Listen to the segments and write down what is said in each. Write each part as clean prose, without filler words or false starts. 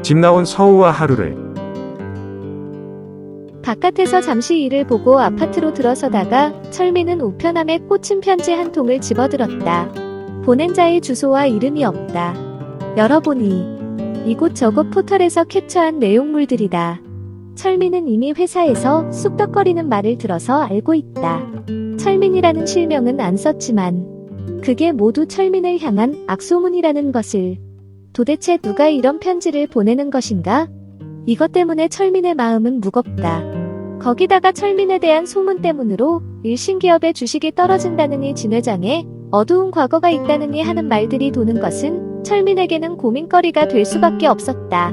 집 나온 서우와 하루를 바깥에서 잠시 일을 보고 아파트로 들어서다가 철민은 우편함에 꽂힌 편지 한 통을 집어들었다. 보낸 자의 주소와 이름이 없다. 열어보니 이곳저곳 포털에서 캡처한 내용물들이다. 철민은 이미 회사에서 쑥덕거리는 말을 들어서 알고 있다. 철민이라는 실명은 안 썼지만 그게 모두 철민을 향한 악소문이라는 것을. 도대체 누가 이런 편지를 보내는 것인가? 이것 때문에 철민의 마음은 무겁다. 거기다가 철민에 대한 소문 때문으로 일신기업의 주식이 떨어진다느니 진 회장의 어두운 과거가 있다느니 하는 말들이 도는 것은 철민에게는 고민거리가 될 수밖에 없었다.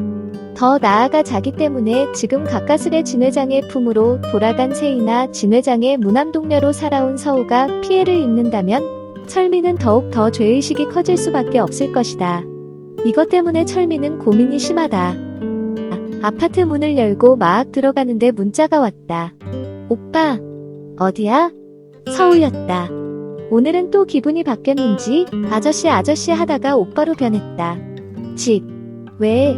더 나아가 자기 때문에 지금 가까스레 진 회장의 품으로 돌아간 세이나 진 회장의 무남동녀로 살아온 서우가 피해를 입는다면 철민은 더욱 더 죄의식이 커질 수밖에 없을 것이다. 이것 때문에 철민은 고민이 심하다. 아파트 문을 열고 막 들어가는데 문자가 왔다. 오빠, 어디야? 서우였다. 오늘은 또 기분이 바뀌었는지 아저씨 하다가 오빠로 변했다. 집, 왜,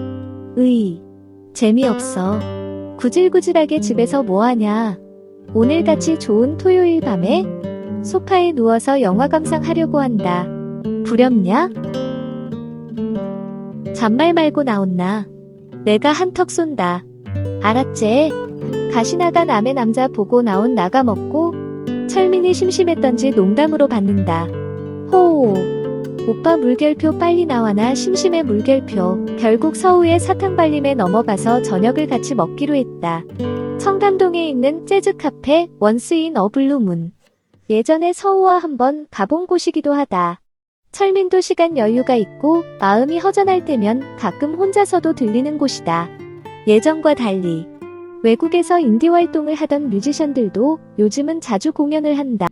재미없어. 구질구질하게 집에서 뭐하냐. 오늘같이 좋은 토요일 밤에 소파에 누워서 영화 감상하려고 한다. 부렵냐? 잔말 말고 나온나. 내가 한턱 쏜다. 알았제? 가시나가 남의 남자 보고 나온 나가 먹고 철민이 심심했던지 농담으로 받는다. 호호. 오빠 물결표 빨리 나와나 심심해 물결표. 결국 서우의 사탕발림에 넘어가서 저녁을 같이 먹기로 했다. 청담동에 있는 재즈 카페 원스 인 어 블루문. 예전에 서우와 한번 가본 곳이기도 하다. 철민도 시간 여유가 있고 마음이 허전할 때면 가끔 혼자서도 들리는 곳이다. 예전과 달리 외국에서 인디 활동을 하던 뮤지션들도 요즘은 자주 공연을 한다.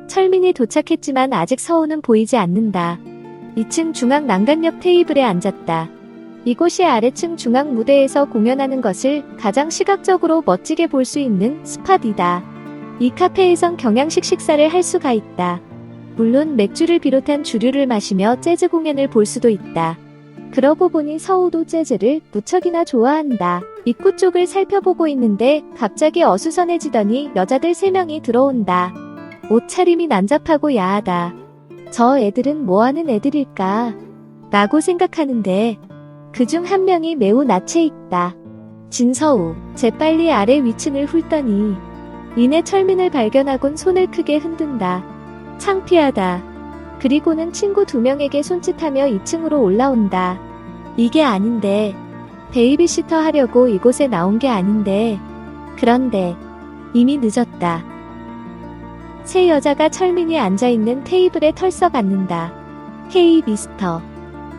철민이 도착했지만 아직 서우는 보이지 않는다. 2층 중앙 난간옆 테이블에 앉았다. 이곳이 아래층 중앙 무대에서 공연하는 것을 가장 시각적으로 멋지게 볼 수 있는 스팟이다. 이 카페에선 경양식 식사를 할 수가 있다. 물론 맥주를 비롯한 주류를 마시며 재즈 공연을 볼 수도 있다. 그러고 보니 서우도 재즈를 무척이나 좋아한다. 입구 쪽을 살펴보고 있는데 갑자기 어수선해지더니 여자들 3명이 들어온다. 옷차림이 난잡하고 야하다. 저 애들은 뭐하는 애들일까? 라고 생각하는데 그중 한 명이 매우 낯에 익다. 진서우, 재빨리 아래 위층을 훑더니 이내 철민을 발견하곤 손을 크게 흔든다. 창피하다. 그리고는 친구 2명에게 손짓하며 2층으로 올라온다. 이게 아닌데. 베이비시터 하려고 이곳에 나온 게 아닌데. 그런데 이미 늦었다. 세 여자가 철민이 앉아있는 테이블에 털썩 앉는다. 헤이 미스터.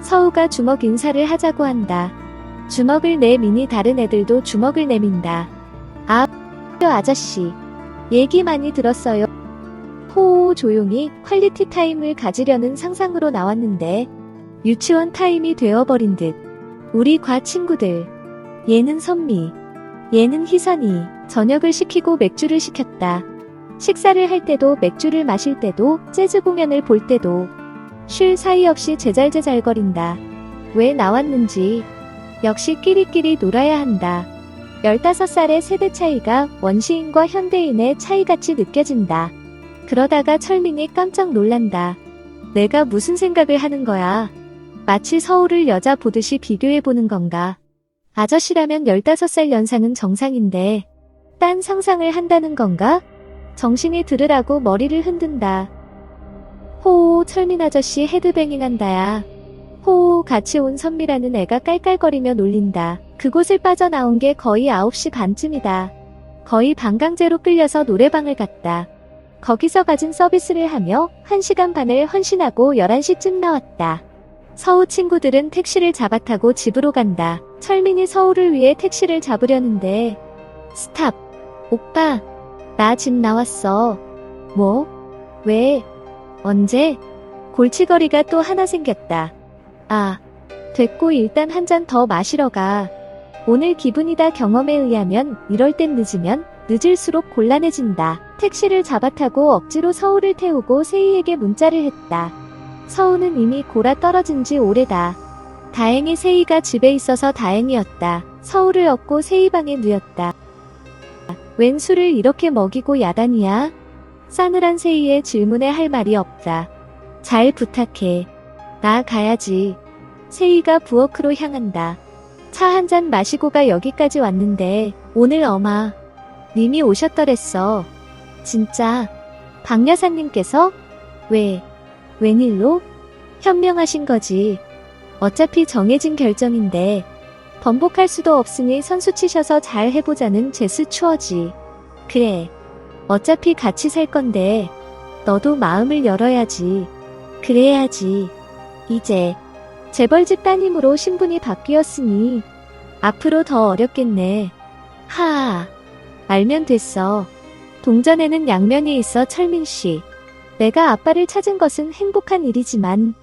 서우가 주먹 인사를 하자고 한다. 주먹을 내미니 다른 애들도 주먹을 내민다. 아저씨. 얘기 많이 들었어요. 호호 조용히 퀄리티 타임을 가지려는 상상으로 나왔는데 유치원 타임이 되어버린 듯. 우리 과 친구들. 얘는 선미. 얘는 희선이. 저녁을 시키고 맥주를 시켰다. 식사를 할 때도 맥주를 마실 때도 재즈 공연을 볼 때도 쉴 사이 없이 제잘제잘거린다. 왜 나왔는지. 역시 끼리끼리 놀아야 한다. 15살의 세대 차이가 원시인과 현대인의 차이같이 느껴진다. 그러다가 철민이 깜짝 놀란다. 내가 무슨 생각을 하는 거야. 마치 서우를 여자 보듯이 비교해보는 건가. 아저씨라면 15살 연상은 정상인데 딴 상상을 한다는 건가? 정신이 들으라고 머리를 흔든다. 호호 철민 아저씨 헤드뱅잉 한다야. 호호 같이 온 선미라는 애가 깔깔거리며 놀린다. 그곳을 빠져나온 게 거의 9시 반쯤이다. 거의 반강제로 끌려서 노래방을 갔다. 거기서 갖은 서비스를 하며 1시간 반을 헌신하고 11시쯤 나왔다. 서우 친구들은 택시를 잡아타고 집으로 간다. 철민이 서우를 위해 택시를 잡으려는데 스탑. 오빠, 나 집 나왔어. 뭐? 왜? 언제? 골치거리가 또 하나 생겼다. 아, 됐고 일단 한 잔 더 마시러 가. 오늘 기분이다. 경험에 의하면 이럴 땐 늦으면 늦을수록 곤란해진다. 택시를 잡아타고 억지로 서우를 태우고 세희에게 문자를 했다. 서우는 이미 골아 떨어진 지 오래다. 다행히 세희가 집에 있어서 다행이었다. 서울을 얻고 세희 방에 누였다. 웬 술을 이렇게 먹이고 야단이야? 싸늘한 세희의 질문에 할 말이 없다. 잘 부탁해. 나 가야지. 세희가 부엌으로 향한다. 차 한 잔 마시고가 여기까지 왔는데 오늘 어마 님이 오셨더랬어. 진짜? 박 여사님께서? 웬일로? 현명하신 거지. 어차피 정해진 결정인데 번복할 수도 없으니 선수 치셔서 잘 해보자는 제스 추어지. 그래. 어차피 같이 살 건데 너도 마음을 열어야지. 그래야지. 이제 재벌집 따님으로 신분이 바뀌었으니 앞으로 더 어렵겠네. 하아. 알면 됐어. 동전에는 양면이 있어 철민씨. 내가 아빠를 찾은 것은 행복한 일이지만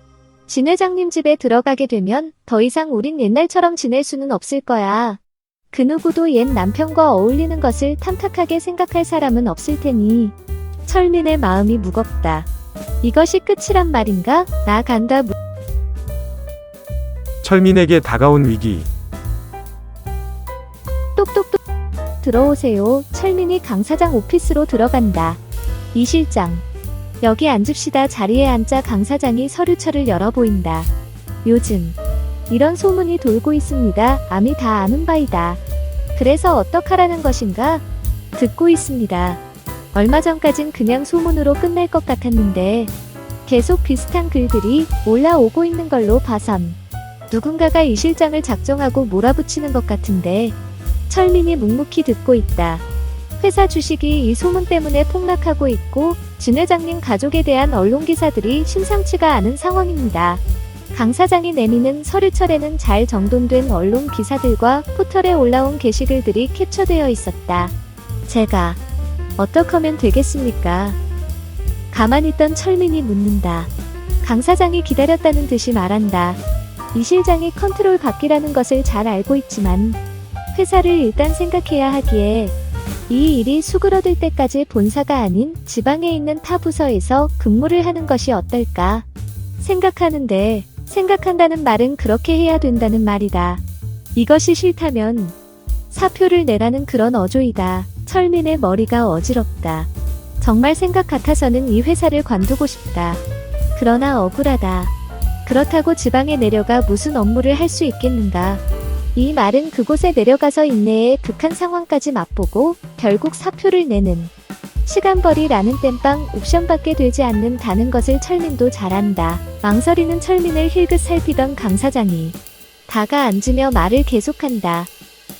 진 회장님 집에 들어가게 되면 더 이상 우린 옛날처럼 지낼 수는 없을 거야. 그 누구도 옛 남편과 어울리는 것을 탐탁하게 생각할 사람은 없을 테니. 철민의 마음이 무겁다. 이것이 끝이란 말인가? 나 간다. 철민에게 다가온 위기. 똑똑똑. 들어오세요. 철민이 강 사장 오피스로 들어간다. 이 실장. 여기 앉읍시다. 자리에 앉자. 강 사장이 서류철을 열어 보인다. 요즘 이런 소문이 돌고 있습니다. 암이 다 아는 바이다. 그래서 어떡하라는 것인가? 듣고 있습니다. 얼마 전까진 그냥 소문으로 끝날 것 같았는데 계속 비슷한 글들이 올라오고 있는 걸로 봐선 누군가가 이 실장을 작정하고 몰아붙이는 것 같은데. 철민이 묵묵히 듣고 있다. 회사 주식이 이 소문 때문에 폭락하고 있고 진 회장님 가족에 대한 언론 기사들이 심상치가 않은 상황입니다. 강 사장이 내미는 서류철에는 잘 정돈된 언론 기사들과 포털에 올라온 게시글들이 캡처되어 있었다. 제가 어떻게 하면 되겠습니까? 가만히 있던 철민이 묻는다. 강 사장이 기다렸다는 듯이 말한다. 이 실장이 컨트롤 받기라는 것을 잘 알고 있지만 회사를 일단 생각해야 하기에 이 일이 수그러들 때까지 본사가 아닌 지방에 있는 타 부서에서 근무를 하는 것이 어떨까 생각하는데, 생각한다는 말은 그렇게 해야 된다는 말이다. 이것이 싫다면 사표를 내라는 그런 어조이다. 철민의 머리가 어지럽다. 정말 생각 같아서는 이 회사를 관두고 싶다. 그러나 억울하다. 그렇다고 지방에 내려가 무슨 업무를 할 수 있겠는가. 이 말은 그곳에 내려가서 인내의 극한 상황까지 맛보고 결국 사표를 내는 시간벌이라는 땜빵 옵션밖에 되지 않는다는 것을 철민도 잘 안다. 망설이는 철민을 힐끗 살피던 강 사장이 다가 앉으며 말을 계속한다.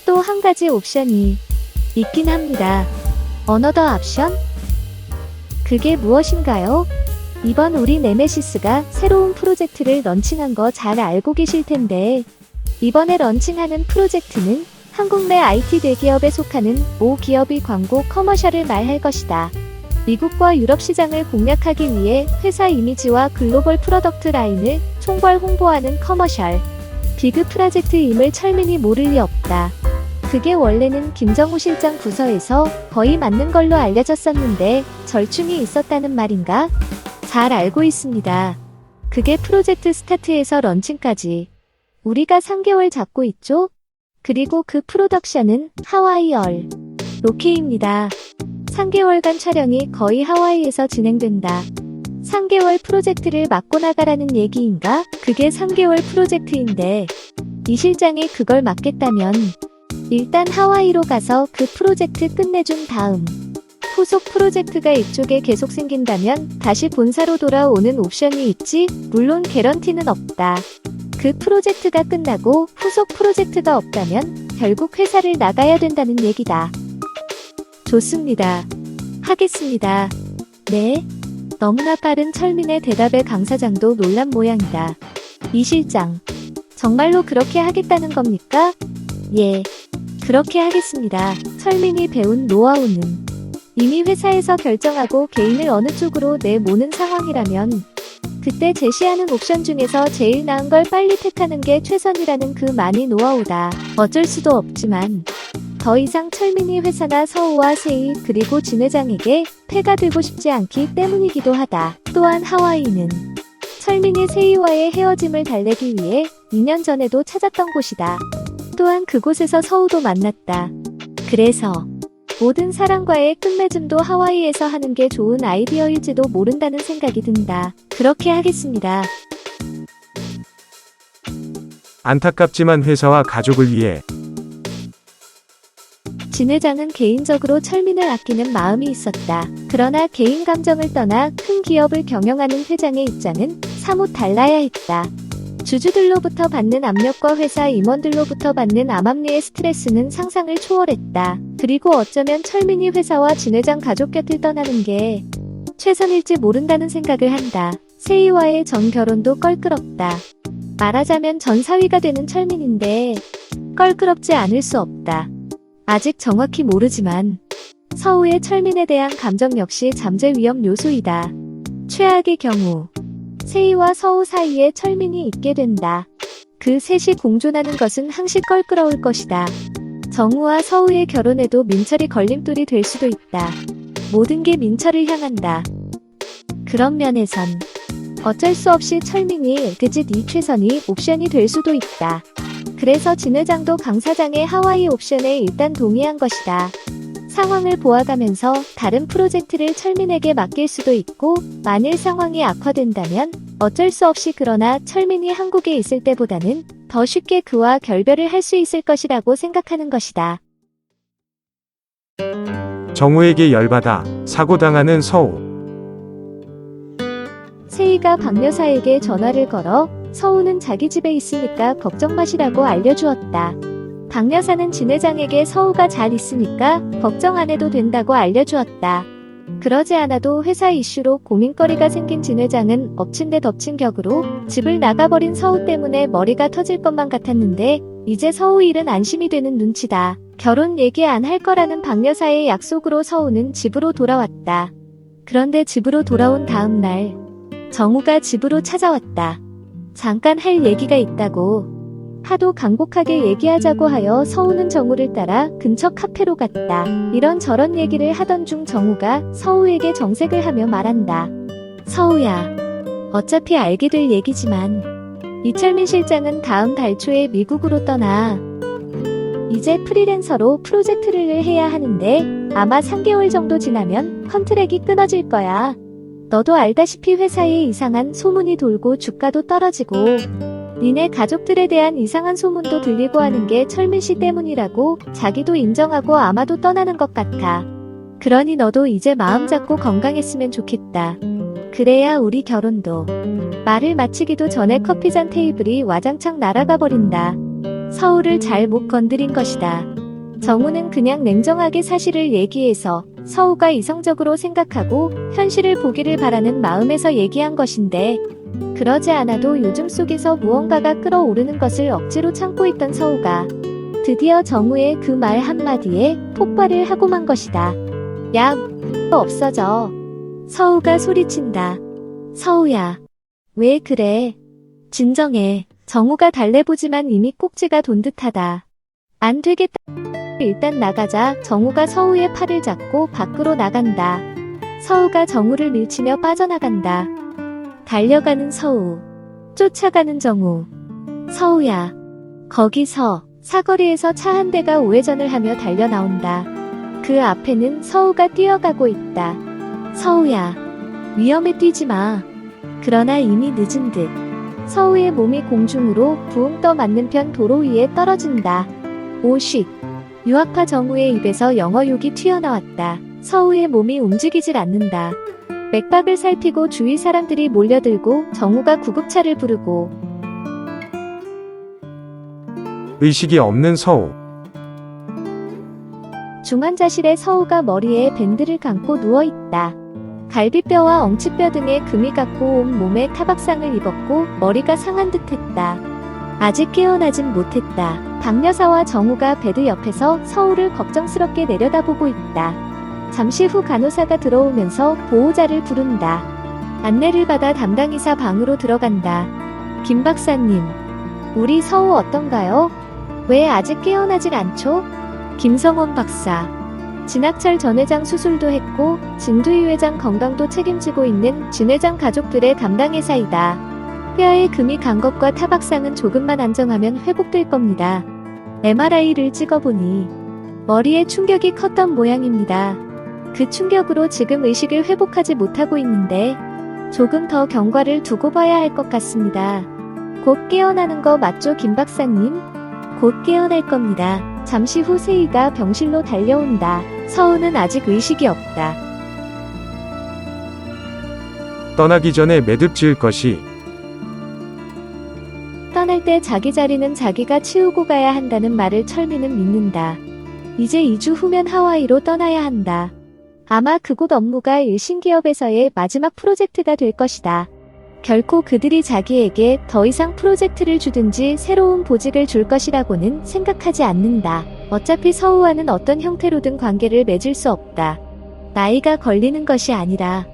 또 한 가지 옵션이 있긴 합니다. 어너더 옵션? 그게 무엇인가요? 이번 우리 네메시스가 새로운 프로젝트를 런칭한 거 잘 알고 계실 텐데 이번에 런칭하는 프로젝트는 한국 내 IT 대기업에 속하는 모 기업이 광고 커머셜을 말할 것이다. 미국과 유럽 시장을 공략하기 위해 회사 이미지와 글로벌 프로덕트 라인을 총괄 홍보하는 커머셜. 비그 프로젝트임을 철민이 모를 리 없다. 그게 원래는 김정우 실장 부서에서 거의 맞는 걸로 알려졌었는데 절충이 있었다는 말인가? 잘 알고 있습니다. 그게 프로젝트 스타트에서 런칭까지 우리가 3개월 잡고 있죠? 그리고 그 프로덕션은 하와이얼 로케입니다. 3개월간 촬영이 거의 하와이에서 진행된다. 3개월 프로젝트를 맡고 나가라는 얘기인가? 그게 3개월 프로젝트인데 이 실장이 그걸 맡겠다면 일단 하와이로 가서 그 프로젝트 끝내준 다음 후속 프로젝트가 이쪽에 계속 생긴다면 다시 본사로 돌아오는 옵션이 있지, 물론 개런티는 없다. 그 프로젝트가 끝나고 후속 프로젝트가 없다면 결국 회사를 나가야 된다는 얘기다. 좋습니다. 하겠습니다. 네? 너무나 빠른 철민의 대답에 강 사장도 놀란 모양이다. 이 실장, 정말로 그렇게 하겠다는 겁니까? 예, 그렇게 하겠습니다. 철민이 배운 노하우는 이미 회사에서 결정하고 개인을 어느 쪽으로 내모는 상황이라면 그때 제시하는 옵션 중에서 제일 나은 걸 빨리 택하는 게 최선이라는 그 많이 노하우다. 어쩔 수도 없지만 더 이상 철민이 회사나 서우와 세희 그리고 진 회장에게 폐가 되고 싶지 않기 때문이기도 하다. 또한 하와이는 철민이 세희와의 헤어짐을 달래기 위해 2년 전에도 찾았던 곳이다. 또한 그곳에서 서우도 만났다. 그래서 모든 사람과의 끝맺음도 하와이에서 하는 게 좋은 아이디어일지도 모른다는 생각이 든다. 그렇게 하겠습니다. 안타깝지만 회사와 가족을 위해 진 회장은 개인적으로 철민을 아끼는 마음이 있었다. 그러나 개인 감정을 떠나 큰 기업을 경영하는 회장의 입장은 사뭇 달라야 했다. 주주들로부터 받는 압력과 회사 임원들로부터 받는 암암리의 스트레스는 상상을 초월했다. 그리고 어쩌면 철민이 회사와 진 회장 가족 곁을 떠나는 게 최선일지 모른다는 생각을 한다. 세희와의 전 결혼도 껄끄럽다. 말하자면 전 사위가 되는 철민인데 껄끄럽지 않을 수 없다. 아직 정확히 모르지만 서우의 철민에 대한 감정 역시 잠재 위험 요소이다. 최악의 경우 세희와 서우 사이에 철민이 있게 된다. 그 셋이 공존하는 것은 항시 껄끄러울 것이다. 정우와 서우의 결혼에도 민철이 걸림돌이 될 수도 있다. 모든 게 민철을 향한다. 그런 면에선 어쩔 수 없이 철민이 그짓 이 최선이 옵션이 될 수도 있다. 그래서 진 회장도 강 사장의 하와이 옵션에 일단 동의한 것이다. 상황을 보아가면서 다른 프로젝트를 철민에게 맡길 수도 있고 만일 상황이 악화된다면 어쩔 수 없이 그러나 철민이 한국에 있을 때보다는 더 쉽게 그와 결별을 할 수 있을 것이라고 생각하는 것이다. 정우에게 열받아 사고당하는 서우. 세희가 박 여사에게 전화를 걸어 서우는 자기 집에 있으니까 걱정 마시라고 알려주었다. 박 여사는 진 회장에게 서우가 잘 있으니까 걱정 안 해도 된다고 알려주었다. 그러지 않아도 회사 이슈로 고민거리가 생긴 진 회장은 엎친 데 덮친 격으로 집을 나가버린 서우 때문에 머리가 터질 것만 같았는데 이제 서우 일은 안심이 되는 눈치다. 결혼 얘기 안 할 거라는 박 여사의 약속으로 서우는 집으로 돌아왔다. 그런데 집으로 돌아온 다음 날 정우가 집으로 찾아왔다. 잠깐 할 얘기가 있다고. 하도 간곡하게 얘기하자고 하여 서우는 정우를 따라 근처 카페로 갔다. 이런저런 얘기를 하던 중 정우가 서우에게 정색을 하며 말한다. 서우야, 어차피 알게 될 얘기지만 이철민 실장은 다음 달 초에 미국으로 떠나. 이제 프리랜서로 프로젝트를 해야 하는데 아마 3개월 정도 지나면 컨트랙이 끊어질 거야. 너도 알다시피 회사에 이상한 소문이 돌고 주가도 떨어지고 니네 가족들에 대한 이상한 소문도 들리고 하는 게 철민 씨 때문이라고 자기도 인정하고 아마도 떠나는 것 같아. 그러니 너도 이제 마음 잡고 건강했으면 좋겠다. 그래야 우리 결혼도. 말을 마치기도 전에 커피잔 테이블이 와장창 날아가 버린다. 서우를 잘 못 건드린 것이다. 정우는 그냥 냉정하게 사실을 얘기해서 서우가 이성적으로 생각하고 현실을 보기를 바라는 마음에서 얘기한 것인데 그러지 않아도 요즘 속에서 무언가가 끓어오르는 것을 억지로 참고 있던 서우가 드디어 정우의 그 말 한마디에 폭발을 하고 만 것이다. 야, 없어져. 서우가 소리친다. 서우야, 왜 그래? 진정해. 정우가 달래보지만 이미 꼭지가 돈 듯하다. 안 되겠다. 일단 나가자. 정우가 서우의 팔을 잡고 밖으로 나간다. 서우가 정우를 밀치며 빠져나간다. 달려가는 서우. 쫓아가는 정우. 서우야. 거기서 사거리에서 차 한 대가 우회전을 하며 달려 나온다. 그 앞에는 서우가 뛰어가고 있다. 서우야. 위험에 뛰지 마. 그러나 이미 늦은 듯. 서우의 몸이 공중으로 부웅 떠 맞는 편 도로 위에 떨어진다. 오쉿. 유학파 정우의 입에서 영어 욕이 튀어나왔다. 서우의 몸이 움직이질 않는다. 맥박을 살피고 주위 사람들이 몰려들고 정우가 구급차를 부르고 의식이 없는 서우. 중환자실에 서우가 머리에 밴드를 감고 누워있다. 갈비뼈와 엉치뼈 등에 금이 갔고 온 몸에 타박상을 입었고 머리가 상한 듯했다. 아직 깨어나진 못했다. 박 여사와 정우가 베드 옆에서 서우를 걱정스럽게 내려다보고 있다. 잠시 후 간호사가 들어오면서 보호자를 부른다. 안내를 받아 담당의사 방으로 들어간다. 김 박사님, 우리 서우 어떤가요? 왜 아직 깨어나질 않죠? 김성원 박사. 진학철 전 회장 수술도 했고 진두희 회장 건강도 책임지고 있는 진 회장 가족들의 담당의사이다. 뼈에 금이 간 것과 타박상은 조금만 안정하면 회복될 겁니다. MRI를 찍어보니 머리에 충격이 컸던 모양입니다. 그 충격으로 지금 의식을 회복하지 못하고 있는데 조금 더 경과를 두고 봐야 할 것 같습니다. 곧 깨어나는 거 맞죠, 김 박사님? 곧 깨어날 겁니다. 잠시 후 세희가 병실로 달려온다. 서우는 아직 의식이 없다. 떠나기 전에 매듭 지을 것이 떠날 때 자기 자리는 자기가 치우고 가야 한다는 말을 철민은 믿는다. 이제 2주 후면 하와이로 떠나야 한다. 아마 그곳 업무가 일신기업에서의 마지막 프로젝트가 될 것이다. 결코 그들이 자기에게 더 이상 프로젝트를 주든지 새로운 보직을 줄 것이라고는 생각하지 않는다. 어차피 서우와는 어떤 형태로든 관계를 맺을 수 없다. 나이가 걸리는 것이 아니라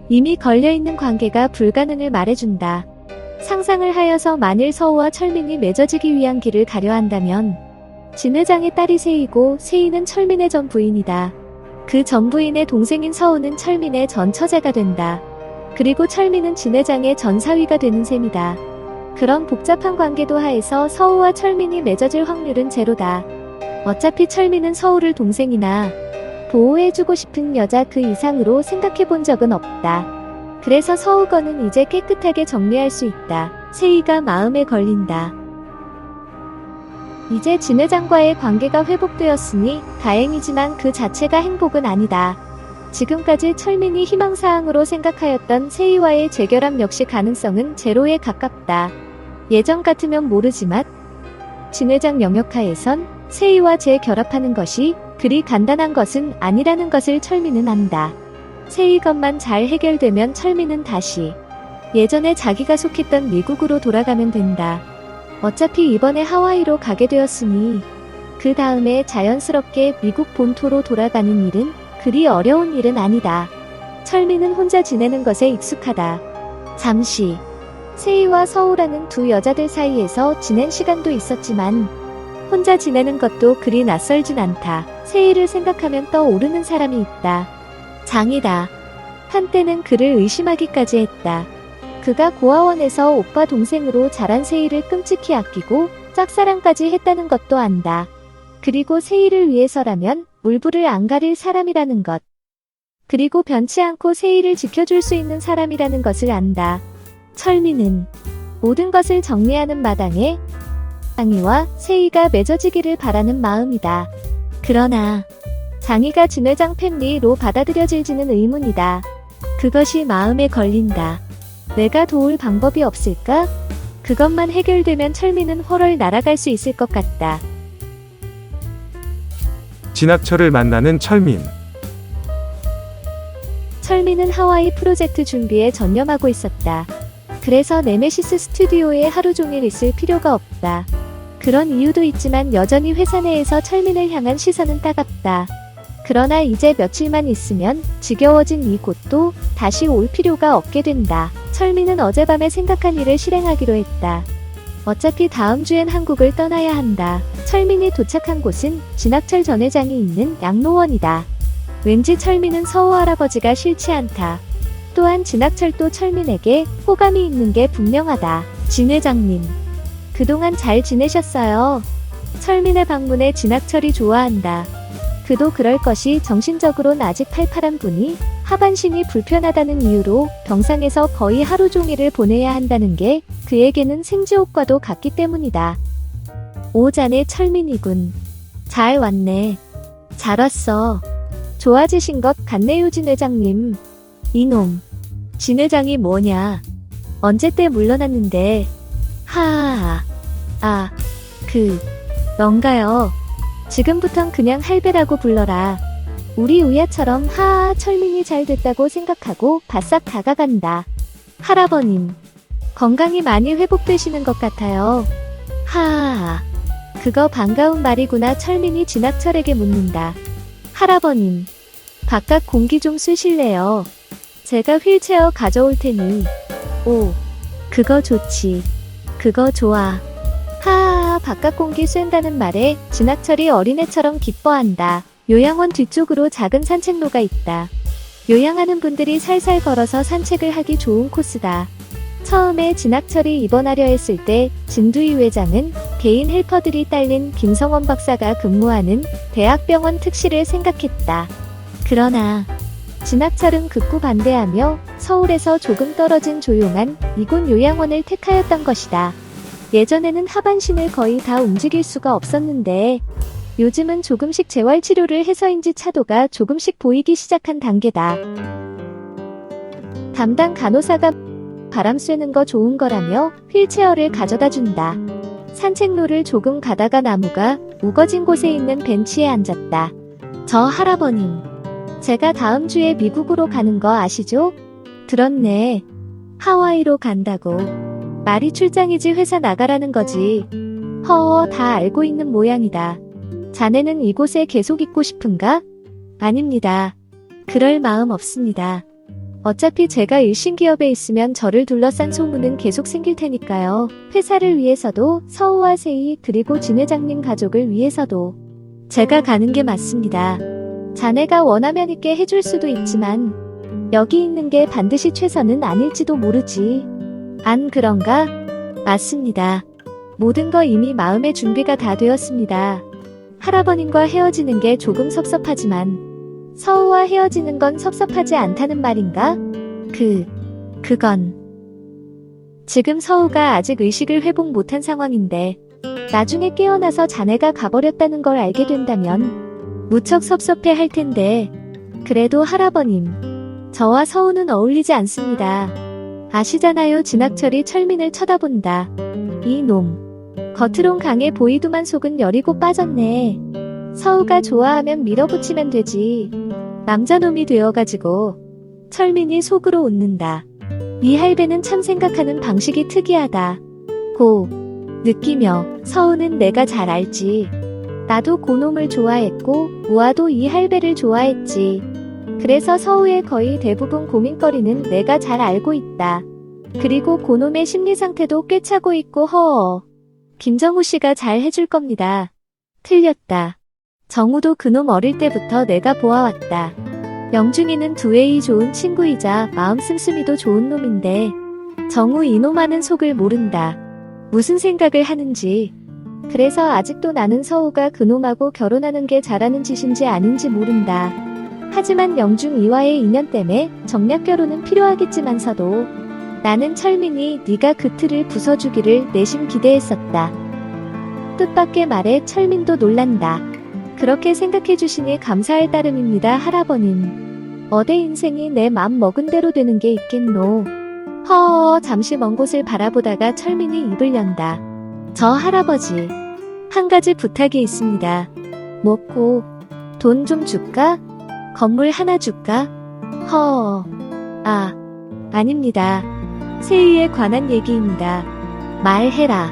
이미 걸려있는 관계가 불가능을 말해준다. 상상을 하여서 만일 서우와 철민이 맺어지기 위한 길을 가려 한다면 진 회장의 딸이 세이고 세이는 철민의 전 부인이다. 그 전 부인의 동생인 서우는 철민의 전 처제가 된다. 그리고 철민은 진 회장의 전 사위가 되는 셈이다. 그런 복잡한 관계도 하에서 서우와 철민이 맺어질 확률은 제로다. 어차피 철민은 서우를 동생이나 보호해주고 싶은 여자 그 이상으로 생각해본 적은 없다. 그래서 서우건은 이제 깨끗하게 정리할 수 있다. 세희가 마음에 걸린다. 이제 진 회장과의 관계가 회복되었으니 다행이지만 그 자체가 행복은 아니다. 지금까지 철민이 희망사항으로 생각하였던 세희와의 재결합 역시 가능성은 제로에 가깝다. 예전 같으면 모르지만 진 회장 영역하에선 세희와 재결합하는 것이 그리 간단한 것은 아니라는 것을 철민은 안다. 세희 것만 잘 해결되면 철민은 다시 예전에 자기가 속했던 미국으로 돌아가면 된다. 어차피 이번에 하와이로 가게 되었으니 그 다음에 자연스럽게 미국 본토로 돌아가는 일은 그리 어려운 일은 아니다. 철민은 혼자 지내는 것에 익숙하다. 잠시 세희와 서우라는 두 여자들 사이에서 지낸 시간도 있었지만 혼자 지내는 것도 그리 낯설진 않다. 세희를 생각하면 떠오르는 사람이 있다. 장이다. 한때는 그를 의심하기까지 했다. 그가 고아원에서 오빠 동생으로 자란 세희를 끔찍히 아끼고 짝사랑까지 했다는 것도 안다. 그리고 세희를 위해서라면 물불을 안 가릴 사람이라는 것. 그리고 변치 않고 세희를 지켜줄 수 있는 사람이라는 것을 안다. 철민은 모든 것을 정리하는 마당에 장이와 세희가 맺어지기를 바라는 마음이다. 그러나 장이가 진 회장 팬리로 받아들여질지는 의문이다. 그것이 마음에 걸린다. 내가 도울 방법이 없을까? 그것만 해결되면 철민은 훨훨 날아갈 수 있을 것 같다. 진학철을 만나는 철민. 철민은 하와이 프로젝트 준비에 전념하고 있었다. 그래서 네메시스 스튜디오에 하루 종일 있을 필요가 없다. 그런 이유도 있지만 여전히 회사 내에서 철민을 향한 시선은 따갑다. 그러나 이제 며칠만 있으면 지겨워진 이곳도 다시 올 필요가 없게 된다. 철민은 어젯밤에 생각한 일을 실행하기로 했다. 어차피 다음 주엔 한국을 떠나야 한다. 철민이 도착한 곳은 진학철 전 회장이 있는 양로원이다. 왠지 철민은 서우 할아버지가 싫지 않다. 또한 진학철도 철민에게 호감이 있는 게 분명하다. 진 회장님, 그동안 잘 지내셨어요? 철민의 방문에 진학철이 좋아한다. 그도 그럴 것이 정신적으로는 아직 팔팔한 분이 하반신이 불편하다는 이유로 병상에서 거의 하루 종일을 보내야 한다는 게 그에게는 생지옥과도 같기 때문이다. 오, 자네 철민이군. 잘 왔네. 잘 왔어. 좋아지신 것 같네요, 진 회장님. 이놈, 진 회장이 뭐냐. 언제 때 물러났는데. 하하하. 아, 넌가요. 지금부턴 그냥 할배라고 불러라. 우리 우야처럼 하하. 철민이 잘 됐다고 생각하고 바싹 다가간다. 할아버님, 건강이 많이 회복되시는 것 같아요. 하하하. 그거 반가운 말이구나. 철민이 진학철에게 묻는다. 할아버님, 바깥 공기 좀 쐬실래요? 제가 휠체어 가져올 테니. 오, 그거 좋지. 그거 좋아. 하하하. 바깥 공기 쐰다는 말에 진학철이 어린애처럼 기뻐한다. 요양원 뒤쪽으로 작은 산책로가 있다. 요양하는 분들이 살살 걸어서 산책을 하기 좋은 코스다. 처음에 진학철이 입원하려 했을 때 진두희 회장은 개인 헬퍼들이 딸린 김성원 박사가 근무하는 대학병원 특실을 생각했다. 그러나 진학철은 극구 반대하며 서울에서 조금 떨어진 조용한 이곳 요양원을 택하였던 것이다. 예전에는 하반신을 거의 다 움직일 수가 없었는데 요즘은 조금씩 재활치료를 해서인지 차도가 조금씩 보이기 시작한 단계다. 담당 간호사가 바람 쐬는 거 좋은 거라며 휠체어를 가져다 준다. 산책로를 조금 가다가 나무가 우거진 곳에 있는 벤치에 앉았다. 저 할아버님, 제가 다음 주에 미국으로 가는 거 아시죠? 들었네. 하와이로 간다고. 말이 출장이지 회사 나가라는 거지. 허어, 다 알고 있는 모양이다. 자네는 이곳에 계속 있고 싶은가? 아닙니다. 그럴 마음 없습니다. 어차피 제가 일신기업에 있으면 저를 둘러싼 소문은 계속 생길 테니까요. 회사를 위해서도 서우와 세희 그리고 진 회장님 가족을 위해서도 제가 가는 게 맞습니다. 자네가 원하면 있게 해줄 수도 있지만 여기 있는 게 반드시 최선은 아닐지도 모르지. 안 그런가? 맞습니다. 모든 거 이미 마음의 준비가 다 되었습니다. 할아버님과 헤어지는 게 조금 섭섭하지만 서우와 헤어지는 건 섭섭하지 않다는 말인가? 그건 지금 서우가 아직 의식을 회복 못한 상황인데 나중에 깨어나서 자네가 가버렸다는 걸 알게 된다면 무척 섭섭해 할 텐데 그래도 할아버님, 저와 서우는 어울리지 않습니다. 아시잖아요. 진학철이 철민을 쳐다본다. 이놈, 겉으론 강해 보이더만 속은 여리고 빠졌네. 서우가 좋아하면 밀어붙이면 되지. 남자놈이 되어가지고. 철민이 속으로 웃는다. 이 할배는 참 생각하는 방식이 특이하다. 고 느끼며 서우는 내가 잘 알지. 나도 고놈을 좋아했고 우아도 이 할배를 좋아했지. 그래서 서우의 거의 대부분 고민거리는 내가 잘 알고 있다. 그리고 고놈의 심리 상태도 꿰차고 있고 허어. 김정우 씨가 잘 해줄 겁니다. 틀렸다. 정우도 그놈 어릴 때부터 내가 보아왔다. 영준이는 두웨이 좋은 친구이자 마음 씀씀이도 좋은 놈인데 정우 이놈 하는 속을 모른다. 무슨 생각을 하는지. 그래서 아직도 나는 서우가 그놈하고 결혼하는 게 잘하는 짓인지 아닌지 모른다. 하지만 영중 이와의 인연 때문에 정략 결혼은 필요하겠지만서도 나는 철민이 네가 그 틀을 부숴주기를 내심 기대했었다. 뜻밖의 말에 철민도 놀란다. 그렇게 생각해주시니 감사할 따름입니다. 할아버님. 어대 인생이 내 맘 먹은 대로 되는 게 있겠노. 허어. 잠시 먼 곳을 바라보다가 철민이 입을 연다. 저 할아버지, 한 가지 부탁이 있습니다. 뭐고? 돈 좀 줄까? 건물 하나 줄까? 허어. 아닙니다. 세희에 관한 얘기입니다. 말해라.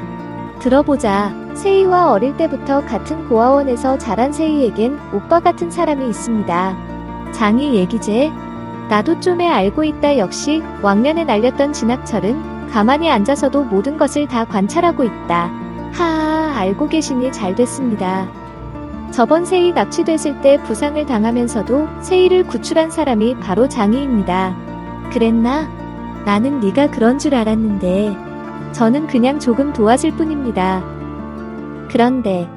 들어보자. 세희와 어릴 때부터 같은 고아원에서 자란 세희에겐 오빠 같은 사람이 있습니다. 장이 얘기제. 나도 좀에 알고 있다. 역시 왕년에 날렸던 진학철은 가만히 앉아서도 모든 것을 다 관찰하고 있다. 하아, 알고 계시니 잘 됐습니다. 저번 세희 납치됐을 때 부상을 당하면서도 세희를 구출한 사람이 바로 장희입니다. 그랬나? 나는 네가 그런 줄 알았는데 저는 그냥 조금 도왔을 뿐입니다. 그런데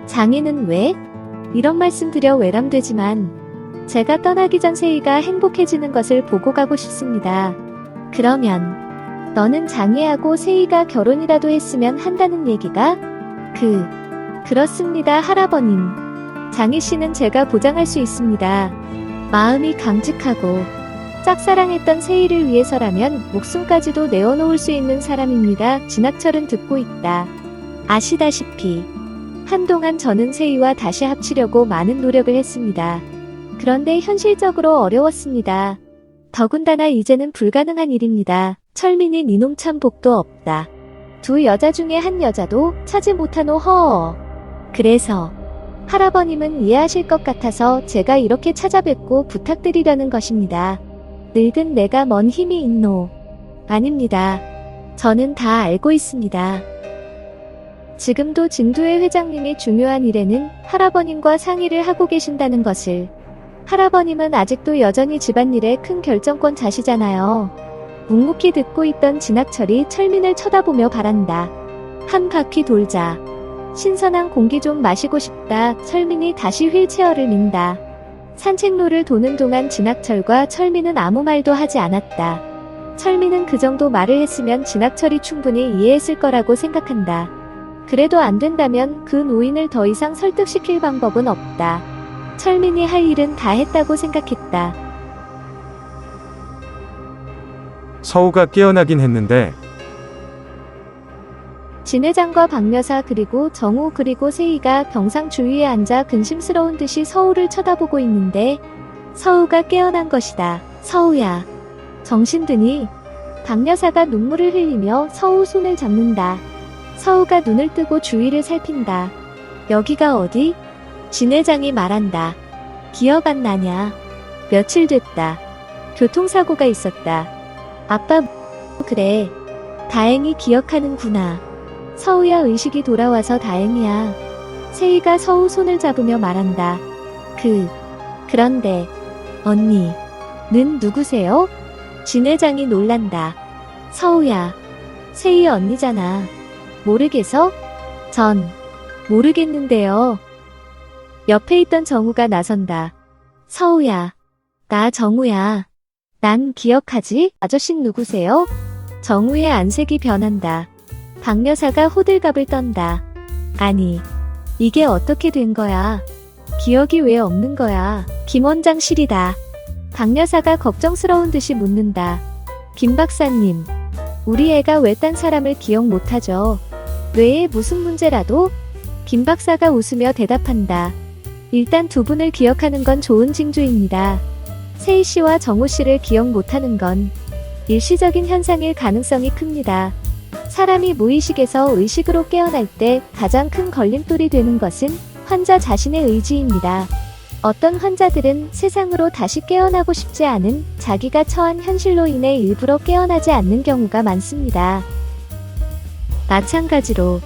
장희는 왜? 이런 말씀 드려 외람되지만 제가 떠나기 전 세희가 행복해지는 것을 보고 가고 싶습니다. 그러면 너는 장희하고 세희가 결혼이라도 했으면 한다는 얘기가? 그렇습니다. 할아버님. 장희 씨는 제가 보장할 수 있습니다. 마음이 강직하고 짝사랑했던 세희를 위해서라면 목숨까지도 내어놓을 수 있는 사람입니다. 진학철은 듣고 있다. 아시다시피 한동안 저는 세희와 다시 합치려고 많은 노력을 했습니다. 그런데 현실적으로 어려웠습니다. 더군다나 이제는 불가능한 일입니다. 철민이 니놈 참 복도 없다. 두 여자 중에 한 여자도 차지 못하노. 허어. 그래서 할아버님은 이해하실 것 같아서 제가 이렇게 찾아뵙고 부탁드리려는 것입니다. 늙은 내가 뭔 힘이 있노. 아닙니다. 저는 다 알고 있습니다. 지금도 진두회 회장님이 중요한 일에는 할아버님과 상의를 하고 계신다는 것을. 할아버님은 아직도 여전히 집안일에 큰 결정권 자시잖아요. 묵묵히 듣고 있던 진학철이 철민을 쳐다보며 바란다. 한 바퀴 돌자. 신선한 공기 좀 마시고 싶다. 철민이 다시 휠체어를 민다. 산책로를 도는 동안 진학철과 철민은 아무 말도 하지 않았다. 철민은 그 정도 말을 했으면 진학철이 충분히 이해했을 거라고 생각한다. 그래도 안 된다면 그 노인을 더 이상 설득시킬 방법은 없다. 철민이 할 일은 다 했다고 생각했다. 서우가 깨어나긴 했는데 진 회장과 박 여사 그리고 정우 그리고 세희가 병상 주위에 앉아 근심스러운 듯이 서우를 쳐다보고 있는데 서우가 깨어난 것이다. 서우야. 정신드니? 박 여사가 눈물을 흘리며 서우 손을 잡는다. 서우가 눈을 뜨고 주위를 살핀다. 여기가 어디? 진 회장이 말한다. 기억 안 나냐? 며칠 됐다. 교통사고가 있었다. 아빠 그래. 다행히 기억하는구나. 서우야 의식이 돌아와서 다행이야. 세희가 서우 손을 잡으며 말한다. 그런데 언니는 누구세요? 진 회장이 놀란다. 서우야. 세희 언니잖아. 모르겠어? 전 모르겠는데요. 옆에 있던 정우가 나선다. 서우야. 나 정우야. 난 기억하지? 아저씨는 누구세요? 정우의 안색이 변한다. 박 여사가 호들갑을 떤다. 아니, 이게 어떻게 된 거야? 기억이 왜 없는 거야? 김 원장실이다. 박 여사가 걱정스러운 듯이 묻는다. 김 박사님, 우리 애가 왜 딴 사람을 기억 못하죠? 뇌에 무슨 문제라도? 김 박사가 웃으며 대답한다. 일단 두 분을 기억하는 건 좋은 징조입니다. 세희 씨와 정우 씨를 기억 못하는 건 일시적인 현상일 가능성이 큽니다. 사람이 무의식에서 의식으로 깨어날 때 가장 큰 걸림돌이 되는 것은 환자 자신의 의지입니다. 어떤 환자들은 세상으로 다시 깨어나고 싶지 않은 자기가 처한 현실로 인해 일부러 깨어나지 않는 경우가 많습니다. 마찬가지로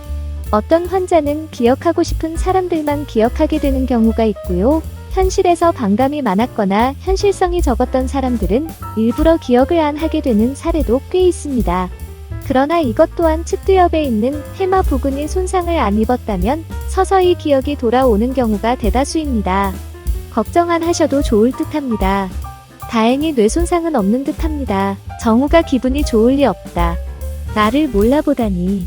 어떤 환자는 기억하고 싶은 사람들만 기억하게 되는 경우가 있고요. 현실에서 반감이 많았거나 현실성이 적었던 사람들은 일부러 기억을 안 하게 되는 사례도 꽤 있습니다. 그러나 이것 또한 측두엽에 있는 해마 부근이 손상을 안 입었다면 서서히 기억이 돌아오는 경우가 대다수입니다. 걱정 안 하셔도 좋을 듯합니다. 다행히 뇌 손상은 없는 듯합니다. 정우가 기분이 좋을 리 없다. 나를 몰라보다니.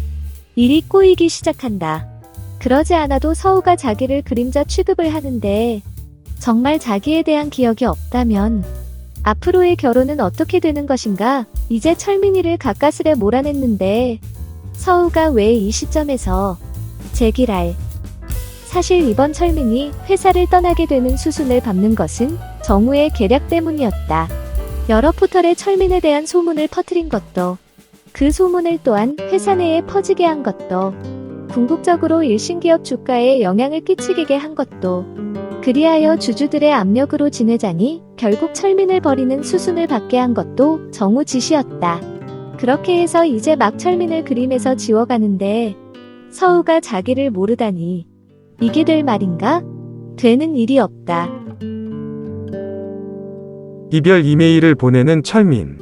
일이 꼬이기 시작한다. 그러지 않아도 서우가 자기를 그림자 취급을 하는데 정말 자기에 대한 기억이 없다면 앞으로의 결혼은 어떻게 되는 것인가? 이제 철민이를 가까스레 몰아냈는데 서우가 왜 이 시점에서 제기랄. 사실 이번 철민이 회사를 떠나게 되는 수순을 밟는 것은 정우의 계략 때문이었다. 여러 포털에 철민에 대한 소문을 퍼뜨린 것도, 그 소문을 또한 회사 내에 퍼지게 한 것도, 궁극적으로 일신기업 주가에 영향을 끼치게 한 것도, 그리하여 주주들의 압력으로 진 회장이 결국 철민을 버리는 수순을 받게 한 것도 정우 짓이었다. 그렇게 해서 이제 막 철민을 그림에서 지워가는데 서우가 자기를 모르다니. 이게 될 말인가? 되는 일이 없다. 이별 이메일을 보내는 철민.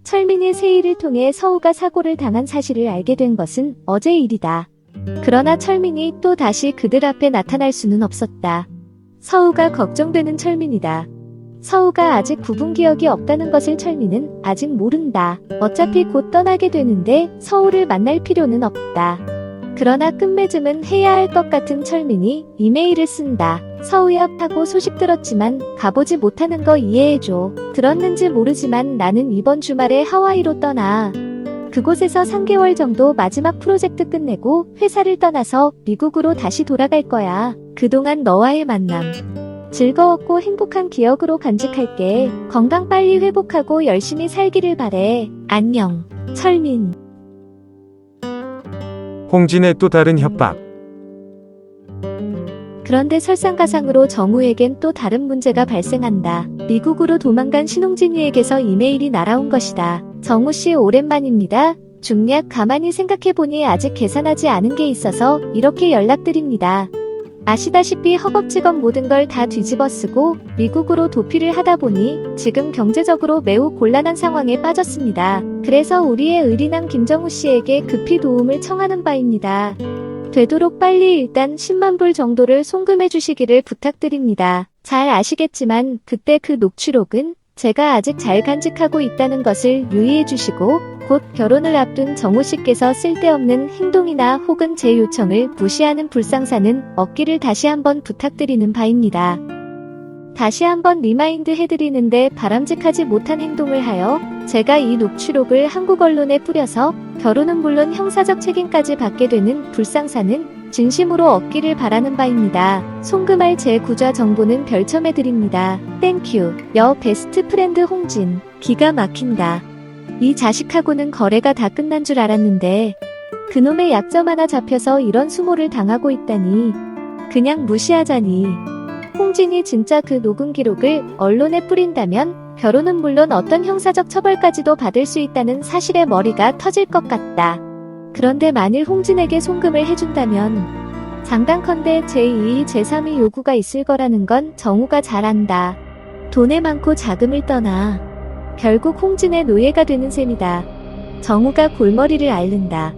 철민이 세희를 통해 서우가 사고를 당한 사실을 알게 된 것은 어제 일이다. 그러나 철민이 또 다시 그들 앞에 나타날 수는 없었다. 서우가 걱정되는 철민이다. 서우가 아직 부분 기억이 없다는 것을 철민은 아직 모른다. 어차피 곧 떠나게 되는데 서우를 만날 필요는 없다. 그러나 끝맺음은 해야 할 것 같은 철민이 이메일을 쓴다. 서우야 하고 소식 들었지만 가보지 못하는 거 이해해줘. 들었는지 모르지만 나는 이번 주말에 하와이로 떠나. 그곳에서 3개월 정도 마지막 프로젝트 끝내고 회사를 떠나서 미국으로 다시 돌아갈 거야. 그동안 너와의 만남 즐거웠고 행복한 기억으로 간직할게. 건강 빨리 회복하고 열심히 살기를 바래. 안녕. 철민. 홍진의 또 다른 협박. 그런데 설상가상으로 정우에겐 또 다른 문제가 발생한다. 미국으로 도망간 신홍진이에게서 이메일이 날아온 것이다. 정우씨 오랜만입니다. 중략 가만히 생각해보니 아직 계산하지 않은 게 있어서 이렇게 연락드립니다. 아시다시피 허겁지겁 모든 걸 다 뒤집어 쓰고 미국으로 도피를 하다 보니 지금 경제적으로 매우 곤란한 상황에 빠졌습니다. 그래서 우리의 의리남 김정우 씨에게 급히 도움을 청하는 바입니다. 되도록 빨리 일단 10만 불 정도를 송금해 주시기를 부탁드립니다. 잘 아시겠지만 그때 그 녹취록은 제가 아직 잘 간직하고 있다는 것을 유의해 주시고 곧 결혼을 앞둔 정우 씨께서 쓸데없는 행동이나 혹은 제 요청을 무시하는 불상사는 없기를 다시 한번 부탁드리는 바입니다. 다시 한번 리마인드 해드리는데 바람직하지 못한 행동을 하여 제가 이 녹취록을 한국 언론에 뿌려서 결혼은 물론 형사적 책임까지 받게 되는 불상사는 진심으로 없기를 바라는 바입니다. 송금할 제 구좌 정보는 별첨해드립니다. 땡큐. 여 베스트 프렌드 홍진. 기가 막힌다. 이 자식하고는 거래가 다 끝난 줄 알았는데 그놈의 약점 하나 잡혀서 이런 수모를 당하고 있다니. 그냥 무시하자니. 홍진이 진짜 그 녹음 기록을 언론에 뿌린다면 결혼은 물론 어떤 형사적 처벌까지도 받을 수 있다는 사실에 머리가 터질 것 같다. 그런데 만일 홍진에게 송금을 해준다면 장단컨대 제2, 제3의 요구가 있을 거라는 건 정우가 잘 안다. 돈에 많고 자금을 떠나 결국 홍진의 노예가 되는 셈이다. 정우가 골머리를 앓는다.